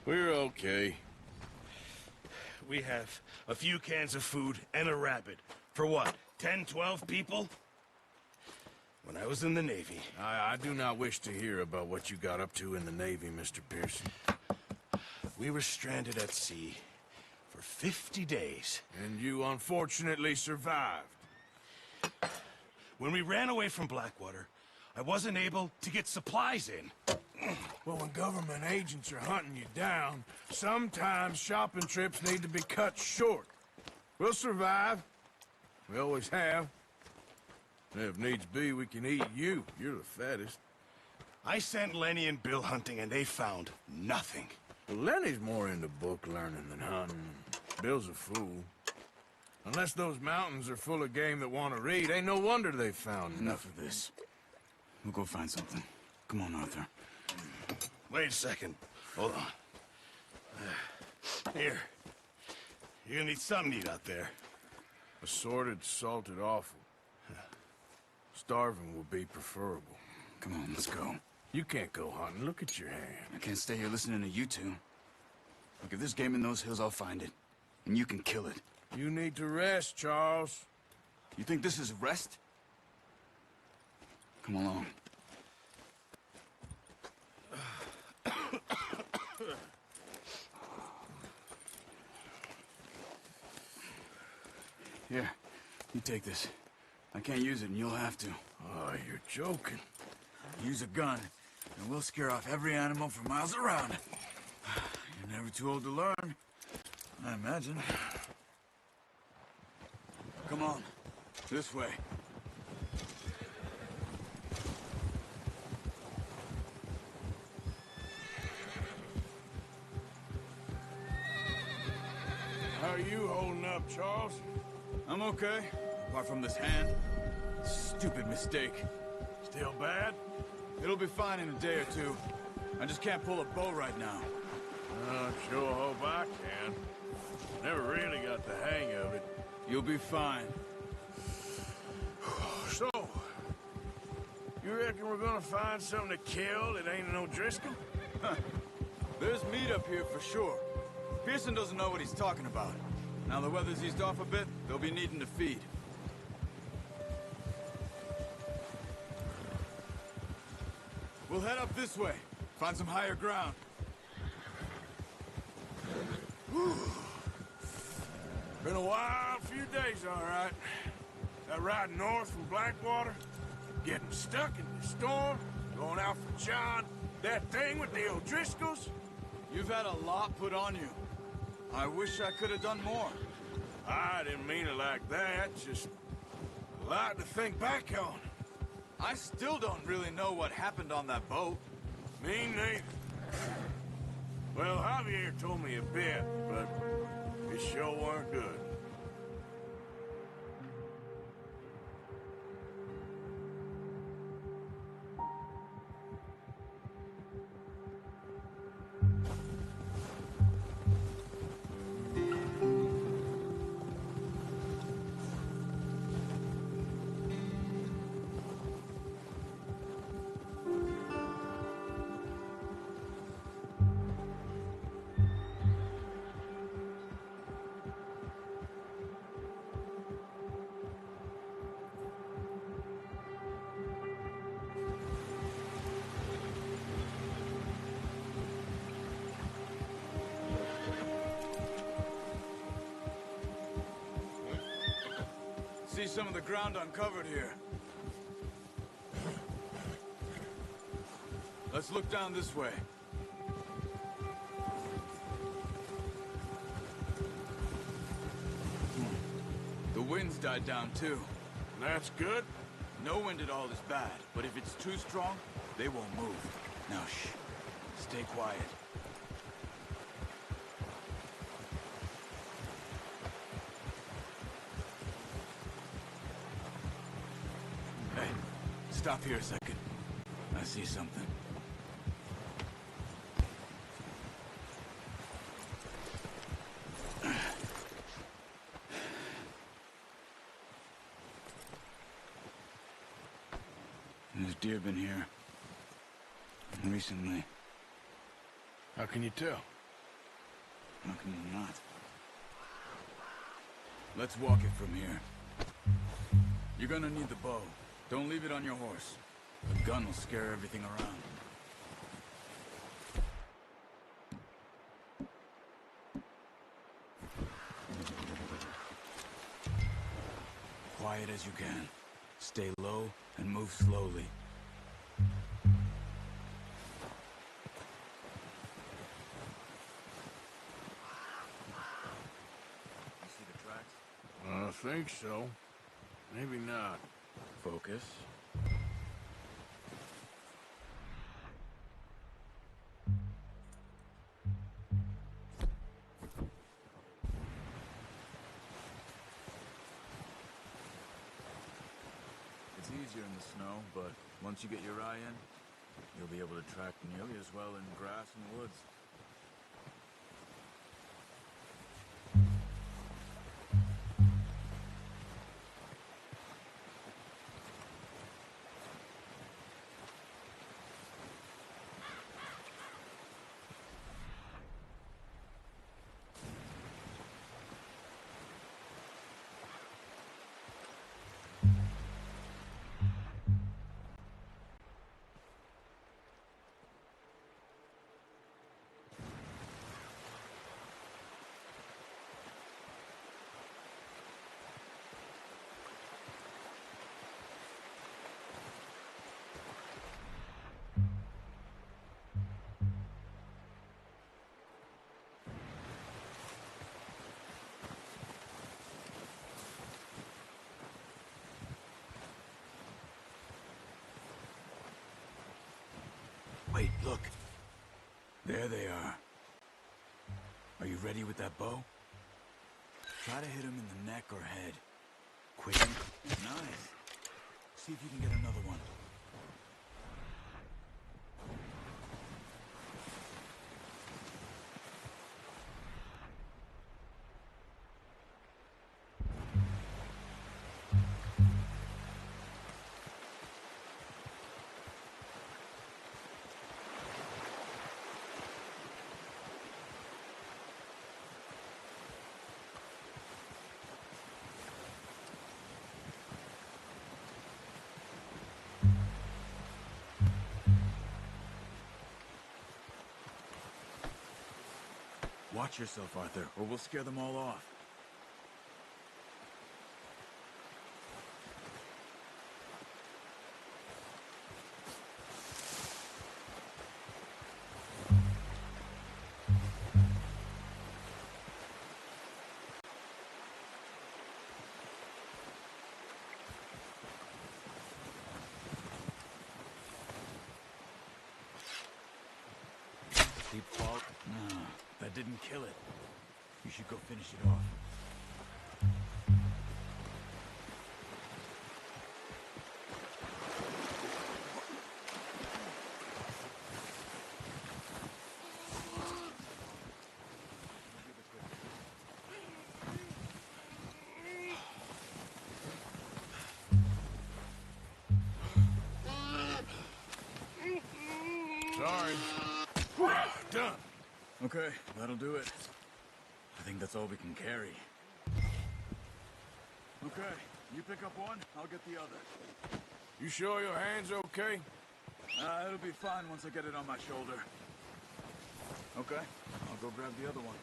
We're okay. We have a few cans of food and a rabbit. For what, 10, 12 people? When I was in the Navy... I do not wish to hear about what you got up to in the Navy, Mr. Pearson. We were stranded at sea for 50 days. And you unfortunately survived. When we ran away from Blackwater, I wasn't able to get supplies in. Well, when government agents are hunting you down, sometimes shopping trips need to be cut short. We'll survive. We always have. And if needs be, we can eat you. You're the fattest. I sent Lenny and Bill hunting, and they found nothing. Well, Lenny's more into book learning than hunting. Bill's a fool. Unless those mountains are full of game that want to read, ain't no wonder they found Enough of this. We'll go find something. Come on, Arthur. Wait a second. Hold on. Here. You're gonna need something to eat out there. Assorted, salted offal. Starving will be preferable. Come on, let's go. You can't go hunting. Look at your hand. I can't stay here listening to you two. Look, if there's game in those hills, I'll find it. And you can kill it. You need to rest, Charles. You think this is rest? Come along. Here, you take this. I can't use it, and you'll have to. Oh, you're joking. Use a gun, and we'll scare off every animal for miles around. You're never too old to learn, I imagine. Come on, this way. How are you holding up, Charles? I'm okay, apart from this hand. Stupid mistake. Still bad? It'll be fine in a day or two. I just can't pull a bow right now. Sure hope I can. Never really got the hang of it. You'll be fine. So, you reckon we're gonna find something to kill that ain't no Driscoll? There's meat up here for sure. Pearson doesn't know what he's talking about. Now the weather's eased off a bit, they'll be needing to feed. We'll head up this way. Find some higher ground. Been a wild few days, all right. That ride north from Blackwater, getting stuck in the storm, going out for John, that thing with the O'Driscolls. You've had a lot put on you. I wish I could have done more. I didn't mean it like that, just a lot to think back on. I still don't really know what happened on that boat. Me neither. Well, Javier told me a bit, but it sure weren't good. See some of the ground uncovered here. Let's look down this way. The wind's died down too. That's good. No wind at all is bad, but if it's too strong, they won't move. Now shh. Stay quiet. Hey, stop here a second. I see something. There's deer been here. Recently. How can you tell? How can you not? Let's walk it from here. You're gonna need the bow. Don't leave it on your horse. The gun will scare everything around. Quiet as you can. Stay low and move slowly. You see the tracks? I think so. Maybe not. Focus. It's easier in the snow, but once you get your eye in, you'll be able to track nearly as well in grass and woods. Wait, look. There they are. Are you ready with that bow? Try to hit him in the neck or head. Quick and... Nice. See if you can get another one. Watch yourself, Arthur, or we'll scare them all off. Keep fall. No, that didn't kill it. You should go finish it off. Sorry. Done. Okay, that'll do it. I think that's all we can carry. Okay, you pick up one, I'll get the other. You sure your hand's okay? It'll be fine once I get it on my shoulder. Okay, I'll go grab the other one.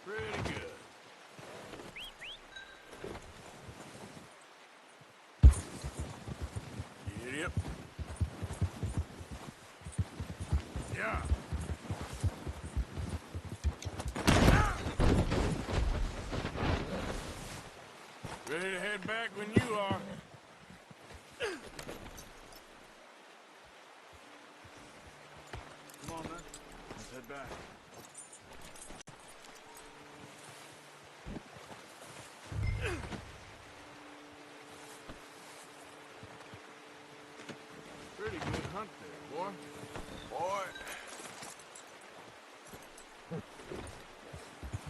Pretty good. Yep. Yeah. Ready to head back when you are. Come on, then. Let's head back. hunt there, boy. Boy.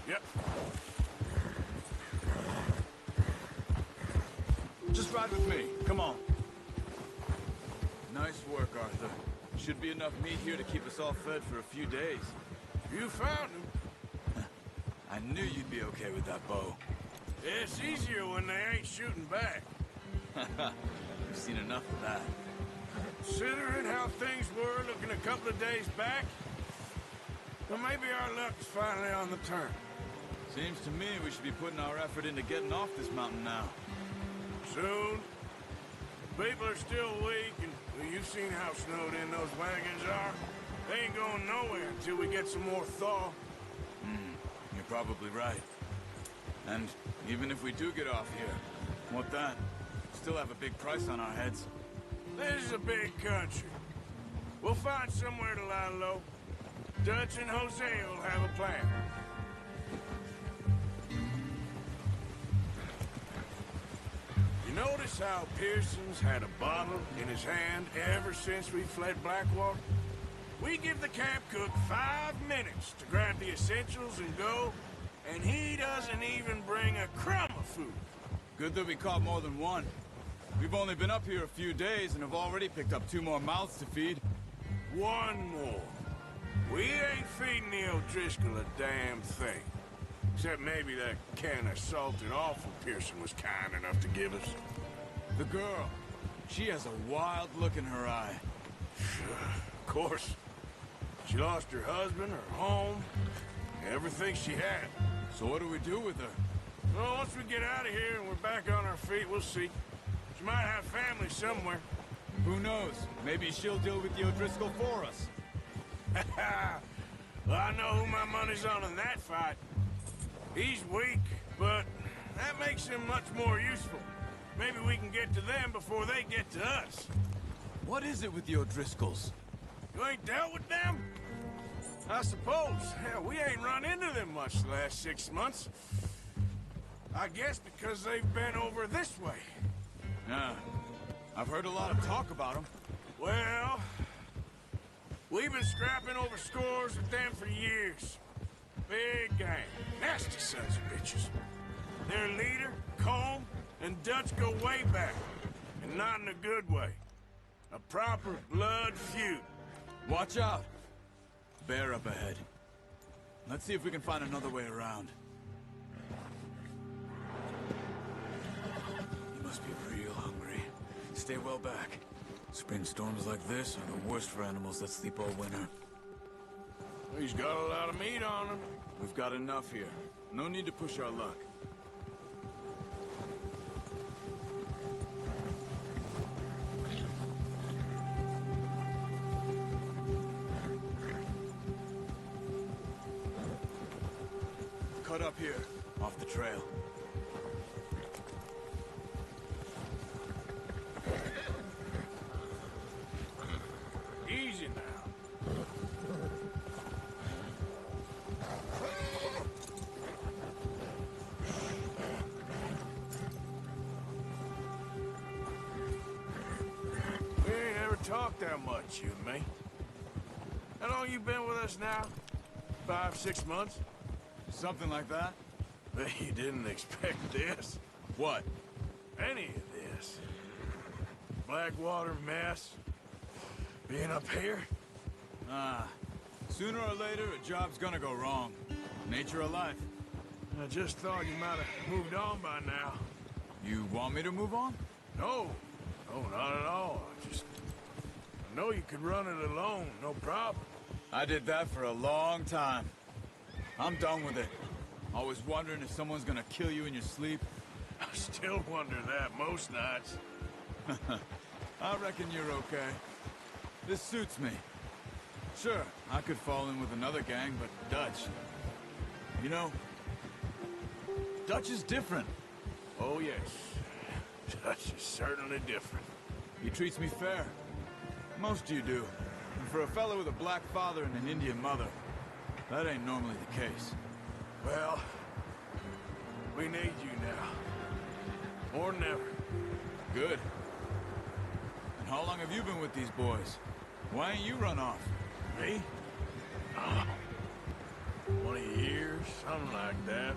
Yep. Just ride with me. Come on. Nice work, Arthur. Should be enough meat here to keep us all fed for a few days. You found him. I knew you'd be okay with that bow. It's easier when they ain't shooting back. We've seen enough of that. Considering how things were looking a couple of days back, well, maybe our luck's finally on the turn. Seems to me we should be putting our effort into getting off this mountain now. Soon. People are still weak, and well, you've seen how snowed in those wagons are. They ain't going nowhere until we get some more thaw. You're probably right. And even if we do get off here, what then? Still have a big price on our heads. This is a big country. We'll find somewhere to lie low. Dutch and Hosea will have a plan. You notice how Pearson's had a bottle in his hand ever since we fled Blackwater? We give the camp cook 5 minutes to grab the essentials and go, and he doesn't even bring a crumb of food. Good that we caught more than one. We've only been up here a few days and have already picked up 2 more mouths to feed. 1 more. We ain't feeding the O'Driscoll a damn thing. Except maybe that can of salted offal Pearson was kind enough to give us. The girl. She has a wild look in her eye. Of course. She lost her husband, her home, everything she had. So what do we do with her? Well, once we get out of here and we're back on our feet, we'll see. She might have family somewhere. Who knows? Maybe she'll deal with the O'Driscoll for us. Well, I know who my money's on in that fight. He's weak, but that makes him much more useful. Maybe we can get to them before they get to us. What is it with the O'Driscolls? You ain't dealt with them? I suppose. Hell, we ain't run into them much the last 6 months. I guess because they've been over this way. Yeah. I've heard a lot of talk about them. Well, we've been scrapping over scores with them for years. Big gang. Nasty sons of bitches. Their leader, Colm, and Dutch go way back. And not in a good way. A proper blood feud. Watch out! Bear up ahead. Let's see if we can find another way around. You must be real hungry. Stay well back. Spring storms like this are the worst for animals that sleep all winter. He's got a lot of meat on him. We've got enough here. No need to push our luck. Cut up here, off the trail. Easy now. We ain't ever talked that much, you and me. How long you been with us now? 5, 6 months? Something like that? Bet you didn't expect this. What? Any of this. Blackwater mess. Being up here. Sooner or later, a job's gonna go wrong. Nature of life. I just thought you might have moved on by now. You want me to move on? No. No, not at all. I know you could run it alone, no problem. I did that for a long time. I'm done with it. Always wondering if someone's gonna kill you in your sleep. I still wonder that most nights. I reckon you're okay. This suits me. Sure, I could fall in with another gang, but Dutch... You know, Dutch is different. Oh, yes. Dutch is certainly different. He treats me fair. Most you do. And for a fellow with a black father and an Indian mother, that ain't normally the case. Well, we need you now. More than ever. Good. And how long have you been with these boys? Why ain't you run off? Me? 20 years, something like that.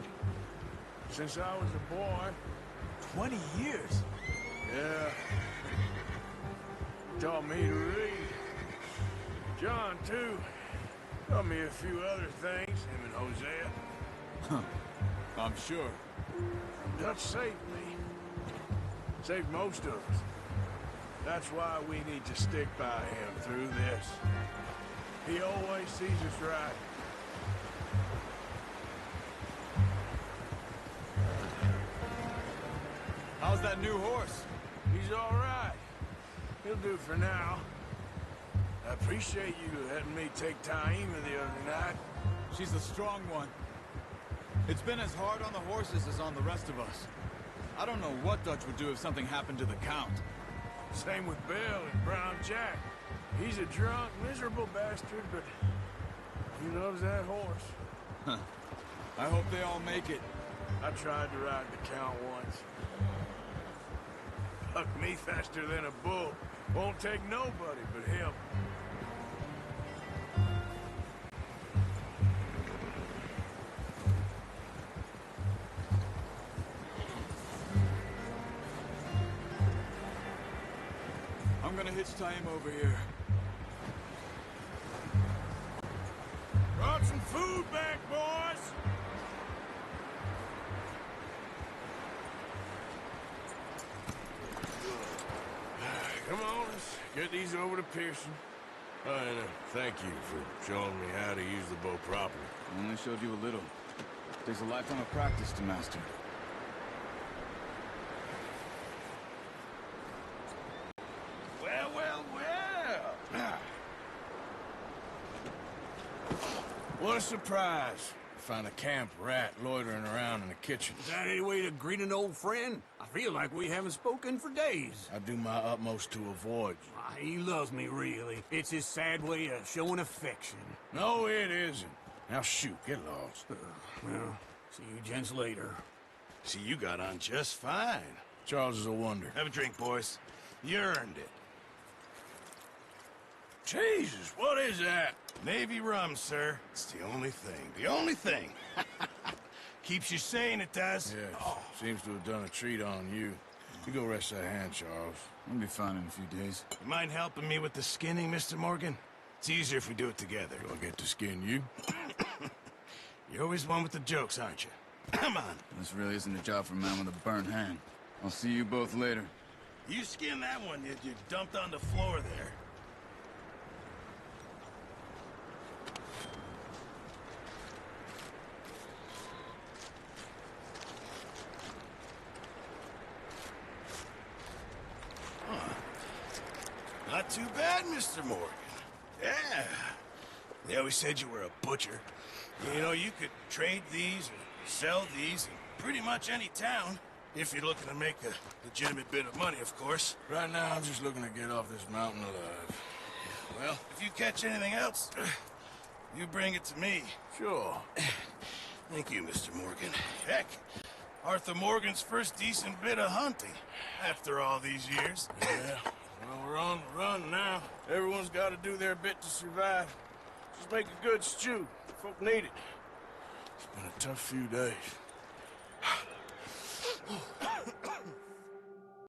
Since I was a boy. 20 years? Yeah. Taught me to read. John, too. Taught me a few other things, him and Hosea. I'm sure. Dutch saved me. Saved most of us. That's why we need to stick by him through this. He always sees us right. How's that new horse? He's all right. He'll do for now. I appreciate you letting me take Taima the other night. She's the strong one. It's been as hard on the horses as on the rest of us. I don't know what Dutch would do if something happened to the Count. Same with Bill and Brown Jack. He's a drunk, miserable bastard, but he loves that horse. I hope they all make it. I tried to ride the Count once. Bucked me faster than a bull. Won't take nobody but him. I'm gonna hitch Taima over here. Brought some food back, boys! Come on, let's get these over to Pearson. And thank you for showing me how to use the bow properly. I only showed you a little. Takes a lifetime of practice to master. Well, well, well. What a surprise. Find a camp rat loitering around in the kitchen. Is that any way to greet an old friend? I feel like we haven't spoken for days. I do my utmost to avoid you. He loves me, really. It's his sad way of showing affection. No, it isn't. Now shoot, get lost. Well, see you gents later. See, you got on just fine. Charles is a wonder. Have a drink, boys. You earned it. Jesus, what is that? Navy rum, sir. It's the only thing. The only thing. Keeps you sane, it does. Yes, seems to have done a treat on you. You go rest that hand, Charles. I'll be fine in a few days. You mind helping me with the skinning, Mr. Morgan? It's easier if we do it together. Do I get to skin you? You're always one with the jokes, aren't you? Come on. This really isn't a job for a man with a burnt hand. I'll see you both later. You skin that one you dumped on the floor there. Not too bad, Mr. Morgan. Yeah. They always said you were a butcher. You know, you could trade these or sell these in pretty much any town. If you're looking to make a legitimate bit of money, of course. Right now, I'm just looking to get off this mountain alive. Well, if you catch anything else, you bring it to me. Sure. Thank you, Mr. Morgan. Heck, Arthur Morgan's first decent bit of hunting after all these years. Yeah. Well, we're on the run now. Everyone's got to do their bit to survive. Just make a good stew. Folk need it. It's been a tough few days.